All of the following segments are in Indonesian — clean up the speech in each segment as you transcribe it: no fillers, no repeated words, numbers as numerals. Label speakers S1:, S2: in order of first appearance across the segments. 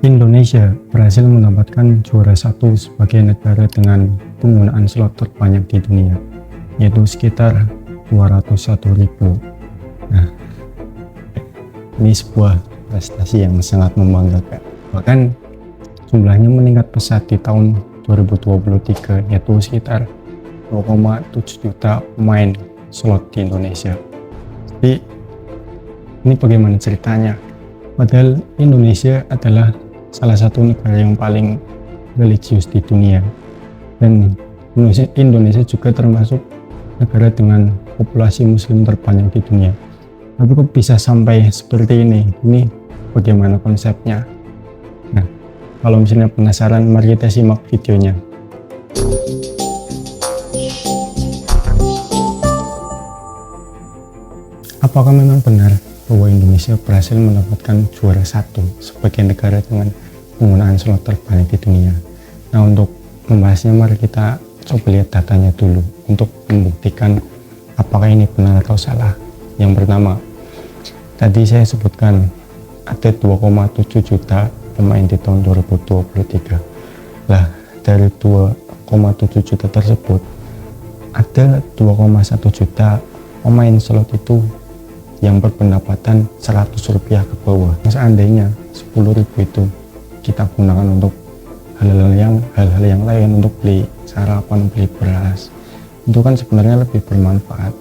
S1: Indonesia berhasil mendapatkan juara satu sebagai negara dengan penggunaan slot terbanyak di dunia, yaitu sekitar 201.000. Nah, ini sebuah prestasi yang sangat membanggakan. Bahkan jumlahnya meningkat pesat di tahun 2023, yaitu sekitar 2,7 juta pemain slot di Indonesia. Tapi ini bagaimana ceritanya? Padahal Indonesia adalah salah satu negara yang paling religius di dunia, dan Indonesia juga termasuk negara dengan populasi muslim terbanyak di dunia. Tapi kok bisa sampai seperti ini? Ini bagaimana konsepnya? Nah, kalau misalnya penasaran, mari kita simak videonya. Apakah memang benar bahwa Indonesia berhasil mendapatkan juara satu sebagai negara dengan penggunaan slot terbanyak di dunia? Nah, untuk membahasnya mari kita coba lihat datanya dulu untuk membuktikan apakah ini benar atau salah. Yang pertama, tadi saya sebutkan ada 2,7 juta pemain di tahun 2023. Lah, dari 2,7 juta tersebut ada 2,1 juta pemain slot itu yang berpendapatan 100 rupiah ke bawah. Seandainya 10.000 itu kita gunakan untuk hal-hal yang lain, untuk beli sarapan, beli beras, itu kan sebenarnya lebih bermanfaat.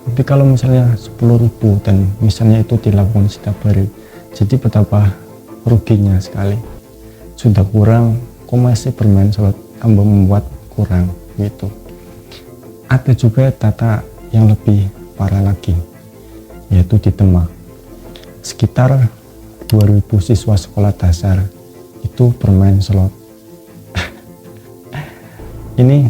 S1: Tapi kalau misalnya 10.000 dan misalnya itu dilakukan setiap hari, jadi betapa ruginya sekali. Sudah kurang, kok masih bermain slot, tambah membuat kurang gitu. Ada juga data yang lebih parah lagi, yaitu di Demak. Sekitar 2.000 siswa sekolah dasar itu bermain slot. Ini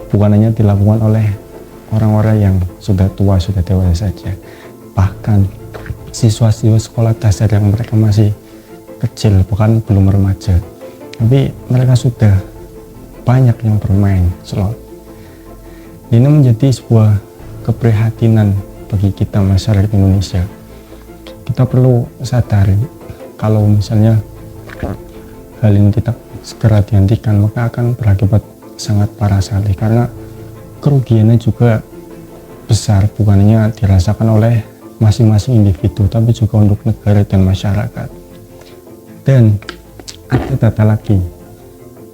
S1: bukan hanya dilakukan oleh orang-orang yang sudah tua, sudah dewasa saja. Bahkan siswa-siswa sekolah dasar yang mereka masih kecil, bahkan belum remaja, tapi mereka sudah banyak yang bermain slot. Ini menjadi sebuah keprihatinan bagi kita masyarakat Indonesia. Kita perlu sadari kalau misalnya hal ini tidak segera dihentikan, maka akan berakibat sangat parah sekali, karena kerugiannya juga besar, bukan hanya dirasakan oleh masing-masing individu, tapi juga untuk negara dan masyarakat. Dan ada data lagi,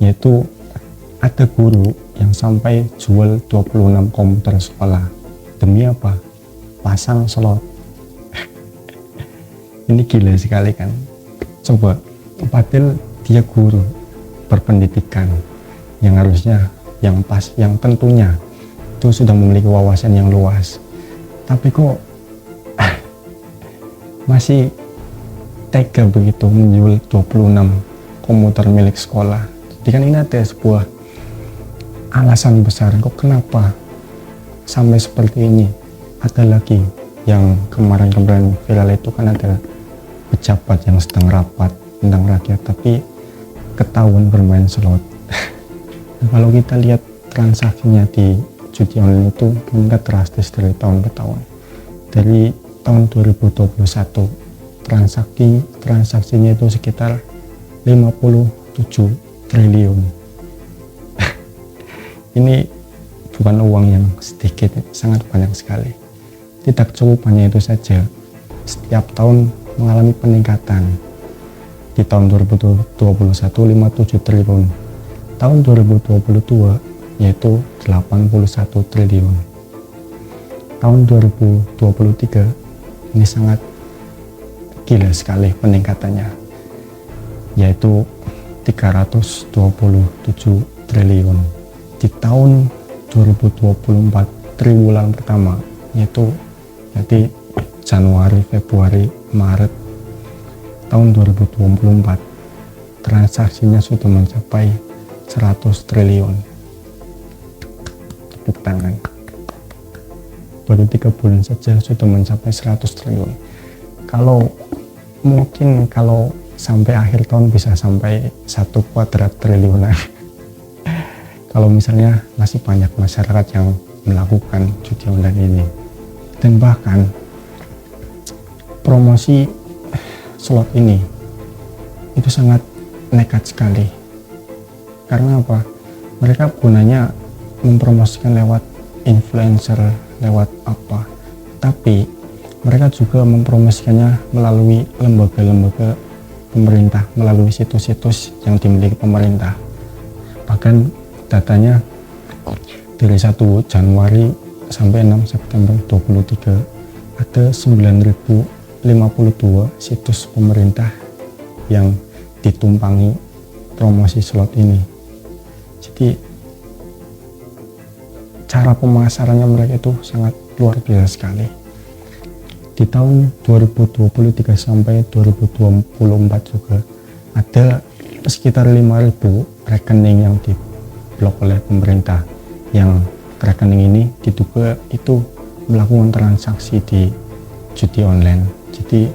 S1: yaitu ada guru yang sampai jual 26 komputer sekolah. Demi apa? Pasang slot. Ini gila sekali kan? Coba, padahal dia guru berpendidikan yang harusnya, yang pas, yang tentunya itu sudah memiliki wawasan yang luas, tapi kok masih tega begitu menjual 26 komputer milik sekolah. Jadi kan ini ada sebuah alasan besar kok kenapa sampai seperti ini. Ada lagi yang kemarin-kemarin viral itu kan, ada pejabat yang sedang rapat tentang rakyat tapi ketahuan bermain slot. Kalau kita lihat transaksinya di judi online itu meningkat drastis dari tahun ke tahun. Dari tahun 2021 transaksinya itu sekitar 57 triliun. Ini bukan uang yang sedikit, sangat banyak sekali. Tidak cukup hanya itu saja, setiap tahun mengalami peningkatan. Di tahun 2021 57 triliun, tahun 2022 yaitu 81 triliun. Tahun 2023 ini sangat gila sekali peningkatannya, yaitu 327 triliun. Di tahun 2024 triwulan pertama, yaitu jadi Januari, Februari, Maret tahun 2024, transaksinya sudah mencapai 100 triliun. Tepuk tangan. Baru 3 bulan saja sudah mencapai 100 triliun. Kalau mungkin kalau sampai akhir tahun bisa sampai 1 kuadrat triliunan. Kalau misalnya masih banyak masyarakat yang melakukan judi online ini. Dan bahkan promosi slot ini itu sangat nekat sekali. Karena apa? Mereka gunanya mempromosikan lewat influencer, lewat apa, tapi mereka juga mempromosikannya melalui lembaga-lembaga pemerintah, melalui situs-situs yang dimiliki pemerintah. Bahkan datanya dari 1 Januari sampai 6 September 23 ada 9.052 situs pemerintah yang ditumpangi promosi slot ini. Jadi cara pemasarannya mereka itu sangat luar biasa sekali. Di tahun 2023 sampai 2024 juga ada sekitar 5.000 rekening yang diblok oleh pemerintah, yang rekening ini diduga itu melakukan transaksi di judi online. Jadi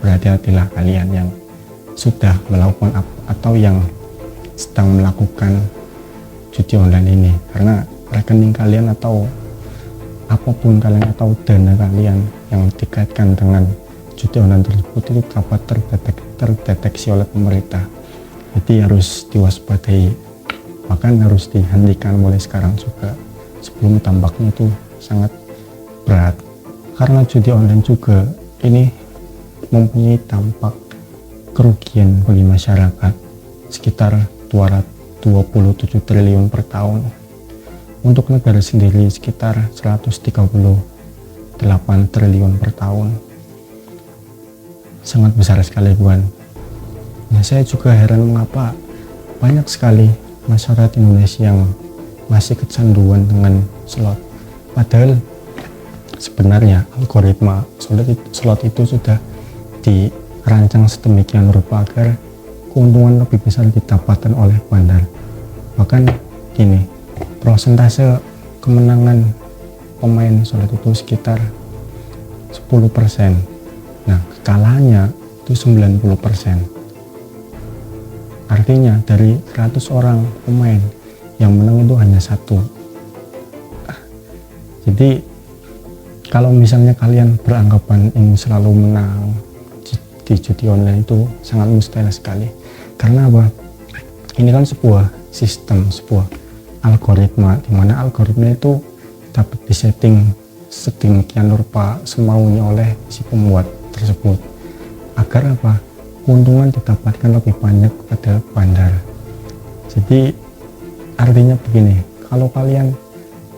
S1: berhati-hatilah kalian yang sudah melakukan atau yang sedang melakukan judi online ini, karena rekening kalian atau apapun kalian atau dana kalian yang dikaitkan dengan judi online tersebut itu dapat terdeteksi oleh pemerintah. Jadi harus diwaspadai, bahkan harus dihentikan mulai sekarang juga sebelum dampaknya itu sangat berat. Karena judi online juga ini mempunyai dampak kerugian bagi masyarakat sekitar 227 triliun per tahun. Untuk negara sendiri sekitar 138 triliun per tahun. Sangat besar sekali, bukan? Nah, saya juga heran mengapa banyak sekali masyarakat Indonesia yang masih kecanduan dengan slot. Padahal sebenarnya algoritma slot itu sudah dirancang sedemikian rupa agar keuntungan lebih besar didapatkan oleh bandar. Bahkan gini, prosentase kemenangan pemain slot itu sekitar 10%. Nah, kekalahannya itu 90%. Artinya dari 100 orang pemain yang menang itu hanya 1. Jadi kalau misalnya kalian beranggapan ingin selalu menang di judi online itu sangat mustahil sekali. Karena apa? Ini kan sebuah sistem, sebuah algoritma, di mana algoritma itu dapat disetting sedemikian rupa semaunya oleh si pembuat tersebut agar apa? Keuntungan didapatkan lebih banyak pada bandar. Jadi artinya begini, kalau kalian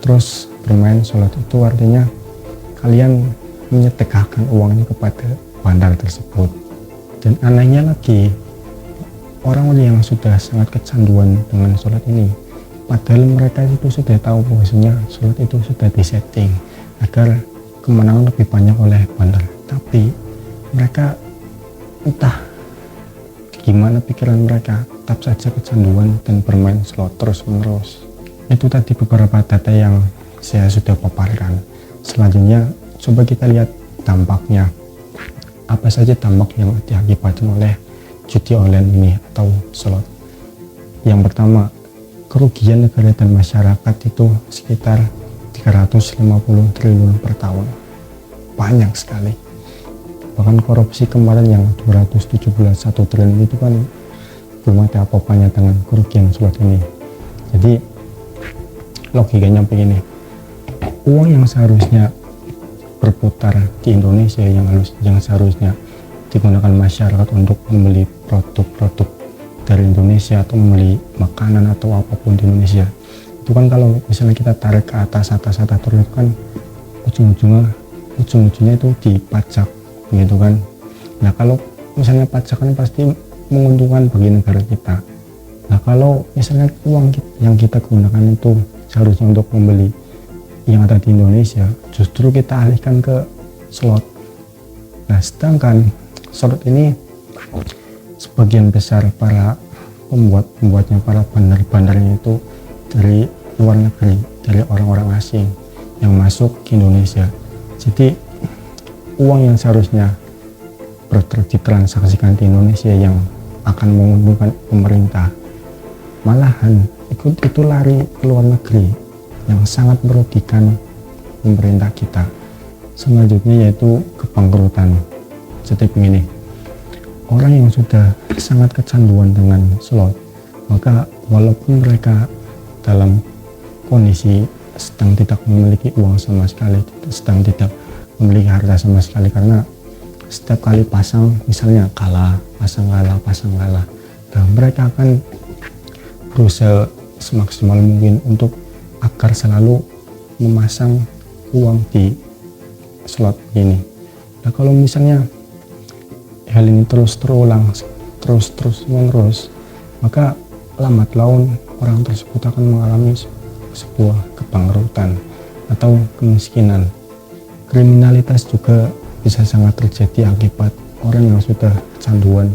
S1: terus bermain slot itu artinya kalian menyedekahkan uangnya kepada bandar tersebut. Dan anehnya lagi, orang-orang yang sudah sangat kecanduan dengan slot ini, padahal mereka itu sudah tahu bahwasanya slot itu sudah disetting agar kemenangan lebih banyak oleh bandar, tapi mereka entah gimana pikiran mereka tetap saja kecanduan dan bermain slot terus menerus. Itu tadi beberapa data yang saya sudah paparkan. Selanjutnya coba kita lihat dampaknya. Apa saja dampak yang diakibatkan oleh judi online ini atau slot. Yang pertama, kerugian negara dan masyarakat itu sekitar 350 triliun per tahun. Banyak sekali. Bahkan korupsi kemarin yang 217 triliun itu kan belum ada apa-apanya dengan kerugian slot ini. Jadi logikanya begini, uang yang seharusnya berputar di Indonesia, yang seharusnya digunakan masyarakat untuk membeli produk-produk dari Indonesia atau membeli makanan atau apapun di Indonesia, itu kan kalau misalnya kita tarik ke atas terus kan ujung-ujungnya itu dipajak gitu kan. Nah, kalau misalnya pajak kan pasti menguntungkan bagi negara kita. Nah, kalau misalnya uang yang kita gunakan itu seharusnya untuk membeli yang ada di Indonesia, justru kita alihkan ke slot. Nah, sedangkan slot ini sebagian besar para pembuatnya, para bandar-bandarnya itu dari luar negeri, dari orang-orang asing yang masuk ke Indonesia. Jadi uang yang seharusnya ditransaksikan di Indonesia yang akan menguntungkan pemerintah, malahan itu lari ke luar negeri yang sangat merugikan pemerintah kita. Selanjutnya yaitu kebangkrutan. Jadi begini, orang yang sudah sangat kecanduan dengan slot, maka walaupun mereka dalam kondisi sedang tidak memiliki uang sama sekali, sedang tidak memiliki harta sama sekali, karena setiap kali pasang misalnya kalah, pasang kalah, dan mereka akan berusaha semaksimal mungkin untuk agar selalu memasang uang di slot ini. Nah, kalau misalnya hal ini terus terulang, terus menerus, maka lambat laun orang tersebut akan mengalami sebuah kebangkrutan atau kemiskinan. Kriminalitas juga bisa sangat terjadi akibat orang yang sudah kecanduan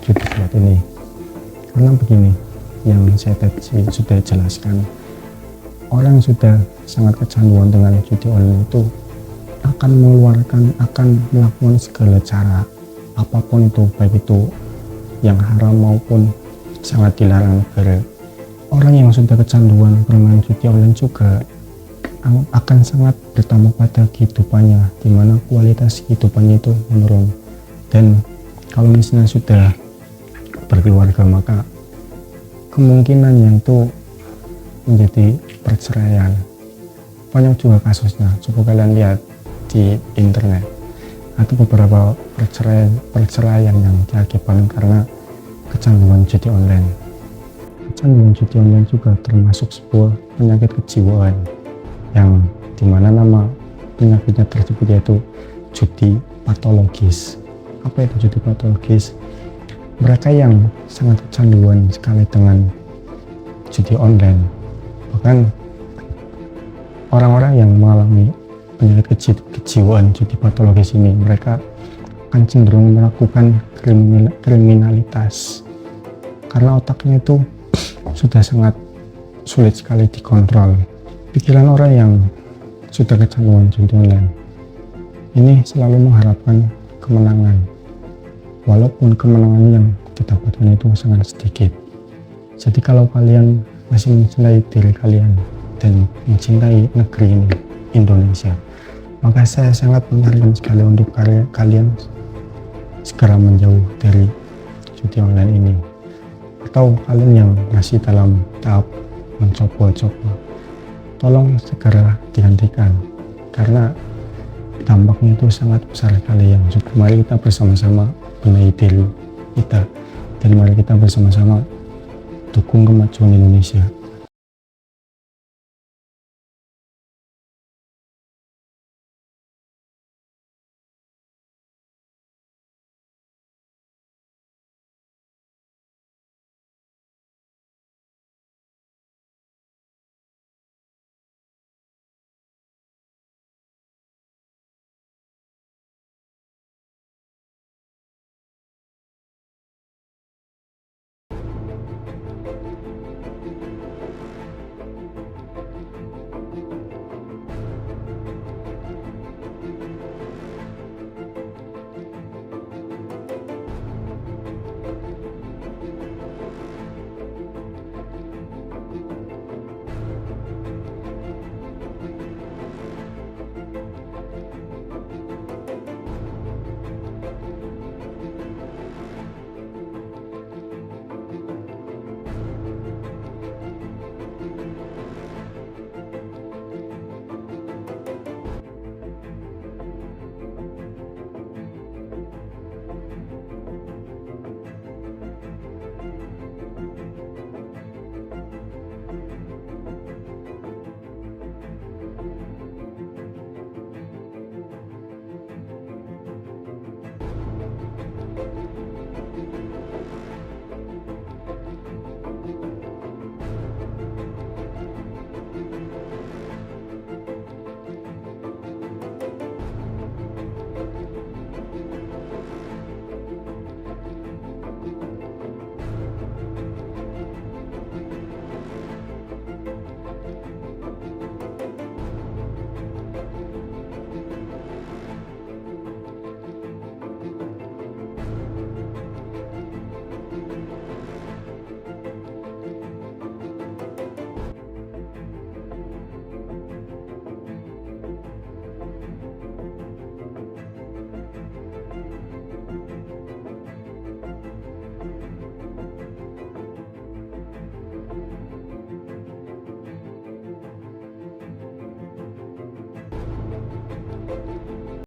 S1: judi slot ini. Karena begini, yang saya tadi sudah jelaskan, orang yang sudah sangat kecanduan dengan judi online itu akan melakukan segala cara apapun itu, baik itu yang haram maupun sangat dilarang negara. Orang yang sudah kecanduan bermain judi online juga akan sangat bertambah pada kehidupannya, di mana kualitas kehidupannya itu menurun. Dan kalau misalnya sudah berkeluarga, maka kemungkinannya itu menjadi perceraian. Banyak juga kasusnya, coba kalian lihat di internet. Ada beberapa perceraian yang diakibatkan karena kecanduan judi online. Kecanduan judi online juga termasuk sebuah penyakit kejiwaan, yang dimana nama penyakitnya tersebut yaitu judi patologis. Apa itu judi patologis? Mereka yang sangat kecanduan sekali dengan judi online, bahkan orang-orang yang mengalami penyakit kejiwaan judi patologis ini, mereka akan cenderung melakukan kriminalitas karena otaknya itu sudah sangat sulit sekali dikontrol. Pikiran orang yang sudah kecanduan judi online ini selalu mengharapkan kemenangan, walaupun kemenangan yang didapatkan itu sangat sedikit. Jadi kalau kalian masih mencintai diri kalian dan mencintai negeri ini, Indonesia, maka saya sangat menyarankan sekali untuk kalian segera menjauh dari judi online ini. Atau kalian yang masih dalam tahap mencoba-coba, tolong segera dihentikan, karena dampaknya itu sangat besar sekali. Yang mari kita bersama-sama benahi diri kita, dan mari kita bersama-sama dukung kemajuan Indonesia.